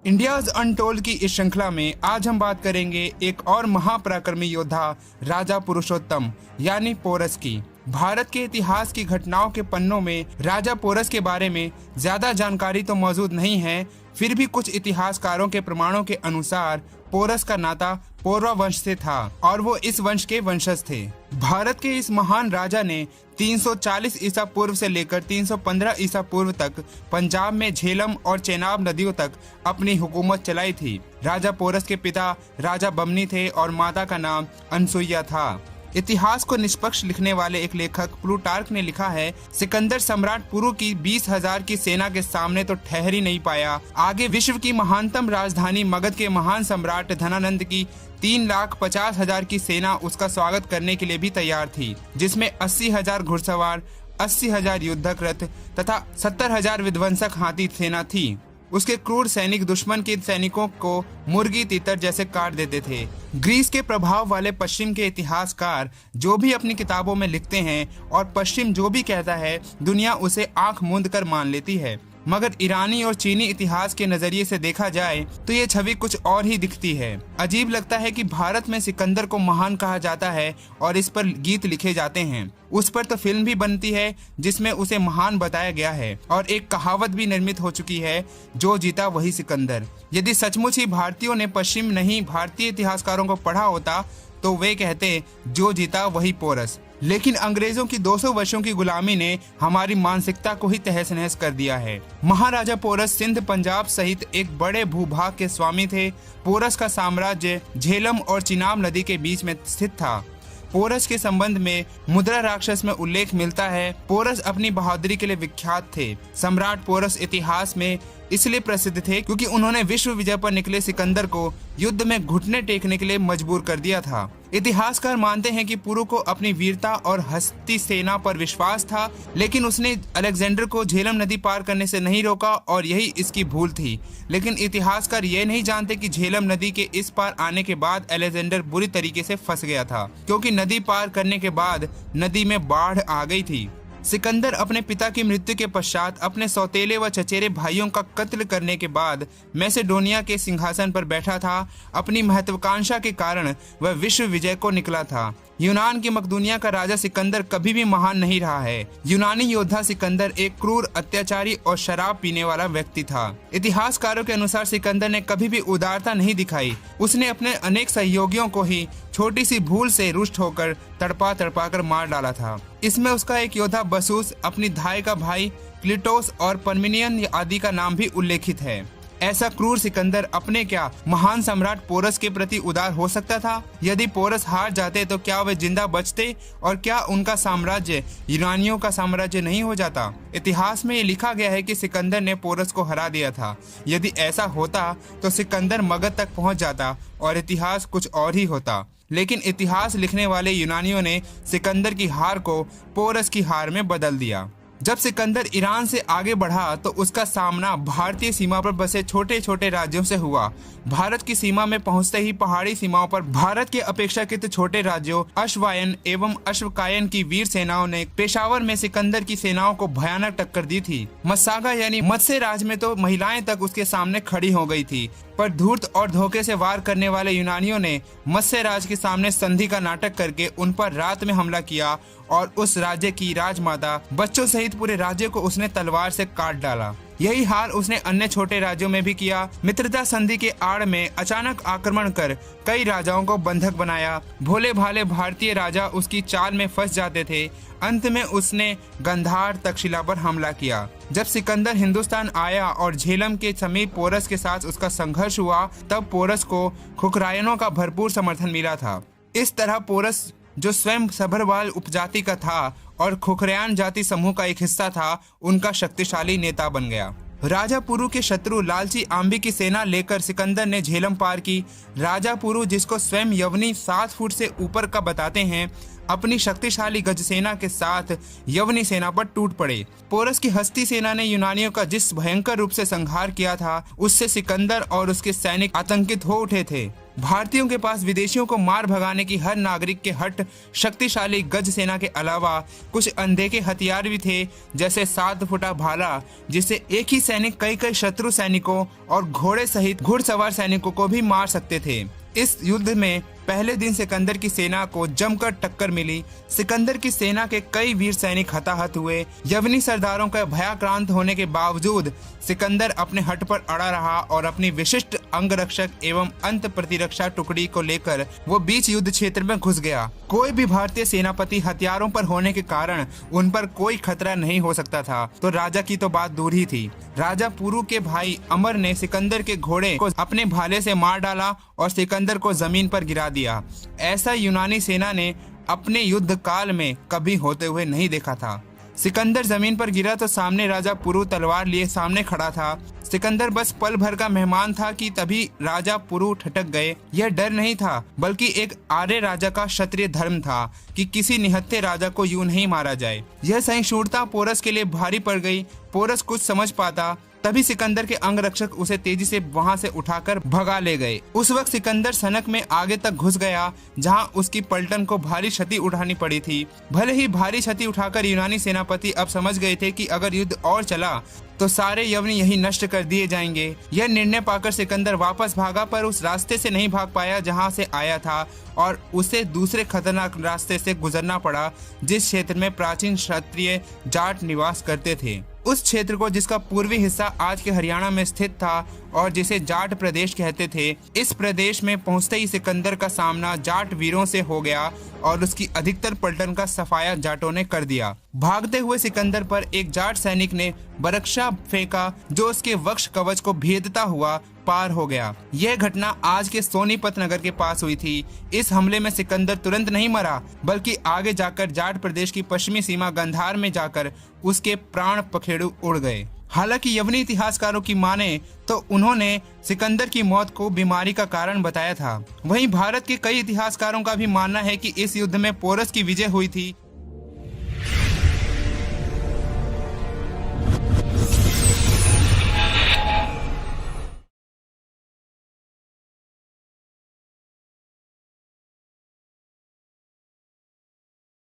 India's untold की इस श्रृंखला में आज हम बात करेंगे एक और महापराक्रमी योद्धा राजा पुरुषोत्तम यानी पोरस की। भारत के इतिहास की घटनाओं के पन्नों में राजा पोरस के बारे में ज्यादा जानकारी तो मौजूद नहीं है, फिर भी कुछ इतिहासकारों के प्रमाणों के अनुसार पोरस का नाता पौरव वंश से था और वो इस वंश के वंशज थे। भारत के इस महान राजा ने 340 ईसा पूर्व से लेकर 315 ईसा पूर्व तक पंजाब में झेलम और चेनाब नदियों तक अपनी हुकूमत चलाई थी। राजा पोरस के पिता राजा बमनी थे और माता का नाम अनसुईया था। इतिहास को निष्पक्ष लिखने वाले एक लेखक प्लूटार्क ने लिखा है, सिकंदर सम्राट पुरु की 20,000 की सेना के सामने तो ठहर ही नहीं पाया। आगे विश्व की महानतम राजधानी मगध के महान सम्राट धनानंद की 3,50,000 की सेना उसका स्वागत करने के लिए भी तैयार थी, जिसमें 80,000 घुड़सवार, 80,000 युद्धक रथ तथा 70,000 विध्वंसक हाथी सेना थी। उसके क्रूर सैनिक दुश्मन के सैनिकों को मुर्गी तीतर जैसे काट देते थे। ग्रीस के प्रभाव वाले पश्चिम के इतिहासकार जो भी अपनी किताबों में लिखते हैं और पश्चिम जो भी कहता है, दुनिया उसे आंख मूंद कर मान लेती है। मगर ईरानी और चीनी इतिहास के नजरिए से देखा जाए तो ये छवि कुछ और ही दिखती है। अजीब लगता है कि भारत में सिकंदर को महान कहा जाता है और इस पर गीत लिखे जाते हैं। उस पर तो फिल्म भी बनती है जिसमें उसे महान बताया गया है और एक कहावत भी निर्मित हो चुकी है, जो जीता वही सिकंदर। यदि सचमुच ही भारतीयों ने पश्चिम नहीं भारतीय इतिहासकारों को पढ़ा होता तो वे कहते जो जीता वही पोरस। लेकिन अंग्रेजों की 200 वर्षों की गुलामी ने हमारी मानसिकता को ही तहस नहस कर दिया है। महाराजा पोरस सिंध पंजाब सहित एक बड़े भूभाग के स्वामी थे। पोरस का साम्राज्य झेलम और चिनाब नदी के बीच में स्थित था। पोरस के संबंध में मुद्रा राक्षस में उल्लेख मिलता है। पोरस अपनी बहादुरी के लिए विख्यात थे। सम्राट पोरस इतिहास में इसलिए प्रसिद्ध थे क्योंकि उन्होंने विश्व विजय पर निकले सिकंदर को युद्ध में घुटने टेकने के लिए मजबूर कर दिया था। इतिहासकार मानते हैं कि पुरु को अपनी वीरता और हस्ती सेना पर विश्वास था, लेकिन उसने अलेक्जेंडर को झेलम नदी पार करने से नहीं रोका और यही इसकी भूल थी। लेकिन इतिहासकार ये नहीं जानते कि झेलम नदी के इस पार आने के बाद अलेक्जेंडर बुरी तरीके से फंस गया था, क्योंकि नदी पार करने के बाद नदी में बाढ़ आ गई थी। सिकंदर अपने पिता की मृत्यु के पश्चात अपने सौतेले व चचेरे भाइयों का कत्ल करने के बाद मैसेडोनिया के सिंहासन पर बैठा था। अपनी महत्वाकांक्षा के कारण वह विश्व विजय को निकला था। यूनान की मकदूनिया का राजा सिकंदर कभी भी महान नहीं रहा है। यूनानी योद्धा सिकंदर एक क्रूर, अत्याचारी और शराब पीने वाला व्यक्ति था। इतिहासकारों के अनुसार सिकंदर ने कभी भी उदारता नहीं दिखाई। उसने अपने अनेक सहयोगियों को ही छोटी सी भूल से रुष्ट होकर तड़पा तड़पा कर मार डाला था। इसमें उसका एक योद्धा बसूस, अपनी धाय का भाई क्लिटोस और परमिनियन आदि का नाम भी उल्लेखित है। ऐसा क्रूर सिकंदर अपने क्या महान सम्राट पोरस के प्रति उदार हो सकता था? यदि पोरस हार जाते तो क्या वे जिंदा बचते और क्या उनका साम्राज्य यूनानियों का साम्राज्य नहीं हो जाता? इतिहास में ये लिखा गया है कि सिकंदर ने पोरस को हरा दिया था। यदि ऐसा होता तो सिकंदर मगध तक पहुंच जाता और इतिहास कुछ और ही होता। लेकिन इतिहास लिखने वाले यूनानियों ने सिकंदर की हार को पोरस की हार में बदल दिया। जब सिकंदर ईरान से आगे बढ़ा तो उसका सामना भारतीय सीमा पर बसे छोटे छोटे राज्यों से हुआ। भारत की सीमा में पहुंचते ही पहाड़ी सीमाओं पर भारत के अपेक्षाकृत छोटे राज्यों अश्वायन एवं अश्वकायन की वीर सेनाओं ने पेशावर में सिकंदर की सेनाओं को भयानक टक्कर दी थी। मस्सागा यानी मत्स्य राज में तो महिलाएं तक उसके सामने खड़ी हो गई थी, पर धूर्त और धोखे से वार करने वाले यूनानियों ने मत्स्य राज के सामने संधि का नाटक करके उन पर रात में हमला किया और उस राज्य की राजमाता बच्चों सहित पूरे राज्य को उसने तलवार से काट डाला। यही हाल उसने अन्य छोटे राज्यों में भी किया। मित्रता संधि के आड़ में अचानक आक्रमण कर कई राजाओं को बंधक बनाया। भोले भाले भारतीय राजा उसकी चाल में फंस जाते थे। अंत में उसने गंधार तक्षशिला पर हमला किया। जब सिकंदर हिंदुस्तान आया और झेलम के समीप पोरस के साथ उसका संघर्ष हुआ, तब पोरस को खुखरायनों का भरपूर समर्थन मिला था। इस तरह पोरस, जो स्वयं सभरवाल उपजाति का था और खुखरयान जाति समूह का एक हिस्सा था, उनका शक्तिशाली नेता बन गया। राजा पुरु के शत्रु लालची आंबी की सेना लेकर सिकंदर ने झेलम पार की। राजा पुरु, जिसको स्वयं यवनी 7 फुट से ऊपर का बताते हैं, अपनी शक्तिशाली गज सेना के साथ यवनी सेना पर टूट पड़े। पोरस की हस्ती सेना ने यूनानियों का जिस भयंकर रूप से संहार किया था, उससे सिकंदर और उसके सैनिक आतंकित हो उठे थे। भारतीयों के पास विदेशियों को मार भगाने की हर नागरिक के हट शक्तिशाली गज सेना के अलावा कुछ अनदेखे हथियार भी थे, जैसे 7 फुटा भाला जिससे एक ही सैनिक कई कई शत्रु सैनिकों और घोड़े सहित घुड़सवार सैनिकों को भी मार सकते थे। इस युद्ध में पहले दिन सिकंदर की सेना को जमकर टक्कर मिली। सिकंदर की सेना के कई वीर सैनिक हताहत हुए। यवनी सरदारों का भयाक्रांत होने के बावजूद सिकंदर अपने हट पर अड़ा रहा और अपनी विशिष्ट अंगरक्षक एवं अंत प्रतिरक्षा टुकड़ी को लेकर वो बीच युद्ध क्षेत्र में घुस गया। कोई भी भारतीय सेनापति हथियारों पर होने के कारण उन पर कोई खतरा नहीं हो सकता था, तो राजा की तो बात दूर ही थी। राजा पुरु के भाई अमर ने सिकंदर के घोड़े को अपने भाले से मार डाला और सिकंदर को जमीन पर गिरा दिया। ऐसा यूनानी सेना ने अपने युद्ध काल में कभी होते हुए नहीं देखा था। सिकंदर जमीन पर गिरा तो सामने राजा पुरु तलवार लिए सामने खड़ा था। सिकंदर बस पल भर का मेहमान था कि तभी राजा पुरु ठटक गए। यह डर नहीं था, बल्कि एक आर्य राजा का क्षत्रिय धर्म था कि किसी निहत्थे राजा को यूं नहीं मारा जाए। यह सहिष्णुता पोरस के लिए भारी पड़ गई। पोरस कुछ समझ पाता तभी सिकंदर के अंगरक्षक उसे तेजी से वहां से उठाकर भगा ले गए। उस वक्त सिकंदर सनक में आगे तक घुस गया, जहां उसकी पलटन को भारी क्षति उठानी पड़ी थी। भले ही भारी क्षति उठाकर यूनानी सेनापति अब समझ गए थे कि अगर युद्ध और चला तो सारे यवनी यही नष्ट कर दिए जाएंगे। यह निर्णय पाकर सिकंदर वापस भागा, पर उस रास्ते से नहीं भाग पाया जहां से आया था और उसे दूसरे खतरनाक रास्ते से गुजरना पड़ा, जिस क्षेत्र में प्राचीन क्षत्रिय जाट निवास करते थे। उस क्षेत्र को जिसका पूर्वी हिस्सा आज के हरियाणा में स्थित था और जिसे जाट प्रदेश कहते थे। इस प्रदेश में पहुंचते ही सिकंदर का सामना जाट वीरों से हो गया और उसकी अधिकतर पलटन का सफाया जाटों ने कर दिया। भागते हुए सिकंदर पर एक जाट सैनिक ने बरकशा फेंका, जो उसके वक्ष कवच को भेदता हुआ पार हो गया। यह घटना आज के सोनीपत नगर के पास हुई थी। इस हमले में सिकंदर तुरंत नहीं मरा, बल्कि आगे जाकर जाट प्रदेश की पश्चिमी सीमा गंधार में जाकर उसके प्राण पखेरु उड़ गए। हालांकि यवनी इतिहासकारों की माने तो उन्होंने सिकंदर की मौत को बीमारी का कारण बताया था। वहीं भारत के कई इतिहासकारों का भी मानना है कि इस युद्ध में पोरस की विजय हुई थी।